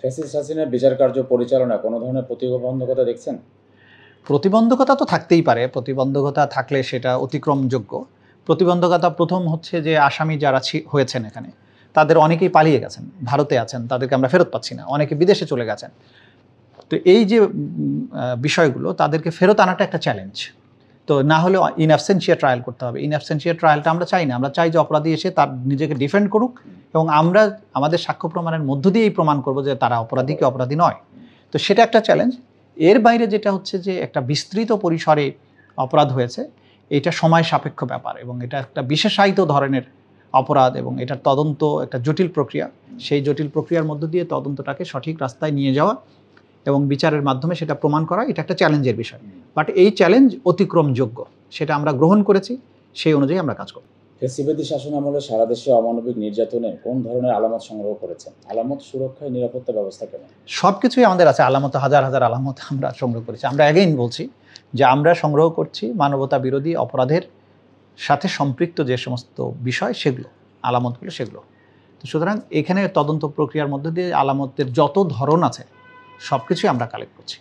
Fascist হাসিনার বিচার কার্য পরিচালনায় কোনো ধরনের প্রতিবন্ধকতা দেখছেন? প্রতিবন্ধকতা তো থাকতেই পারে, প্রতিবন্ধকতা থাকলে সেটা অতিক্রমযোগ্য। প্রতিবন্ধকতা প্রথম হচ্ছে যে আসামি যারা হয়েছেন এখানে, তাদের অনেকেই পালিয়ে গেছেন, ভারতে আছেন, তাদেরকে আমরা ফেরত পাচ্ছি না, অনেকে বিদেশে চলে গেছেন। তো এই যে বিষয়গুলো, তাদেরকে ফেরত আনাটা একটা চ্যালেঞ্জ। তো না হলে ইন অ্যাবসেন্সিয়া ট্রায়াল করতে হবে। ইন অ্যাবসেন্সিয়া ট্রায়ালটা আমরা চাই না, আমরা চাই যে অপরাধী এসে তার নিজেকে ডিফেন্ড করুক এবং আমরা আমাদের সাক্ষ্য প্রমাণের মধ্য দিয়েই প্রমাণ করব যে তারা অপরাধী কি অপরাধী নয়। তো সেটা একটা চ্যালেঞ্জ। এর বাইরে যেটা হচ্ছে যে একটা বিস্তৃত পরিসরে অপরাধ হয়েছে, এটা সময় সাপেক্ষ ব্যাপার এবং এটা একটা বিশেষায়িত ধরনের অপরাধ এবং এটার তদন্ত একটা জটিল প্রক্রিয়া। সেই জটিল প্রক্রিয়ার মধ্য দিয়ে তদন্তটাকে সঠিক রাস্তায় নিয়ে যাওয়া এবং বিচারের মাধ্যমে সেটা প্রমাণ করা, এটা একটা চ্যালেঞ্জের বিষয়। বাট এই চ্যালেঞ্জ অতিক্রমযোগ্য, সেটা আমরা গ্রহণ করেছি, সেই অনুযায়ী আমরা কাজ করব। ফ্যাসিবাদী শাসন আমলে সারা দেশে অমানবিক নির্যাতনে কোন ধরনের আলামত সংগ্রহ করেছেন? আলামত সুরক্ষায় নিরাপত্তা ব্যবস্থা কেমন? সব কিছুই আমাদের আছে, আলামত হাজার হাজার আলামত আমরা সংগ্রহ করেছি। আমরা অ্যাগেইন বলছি যে আমরা সংগ্রহ করছি মানবতা বিরোধী অপরাধের সাথে সম্পৃক্ত যে সমস্ত বিষয়, সেগুলো আলামতগুলো সেগুলো। তো সুতরাং এখানে তদন্ত প্রক্রিয়ার মধ্যে দিয়ে আলামতের যত ধরন আছে সব কিছুই আমরা কালেক্ট করছি।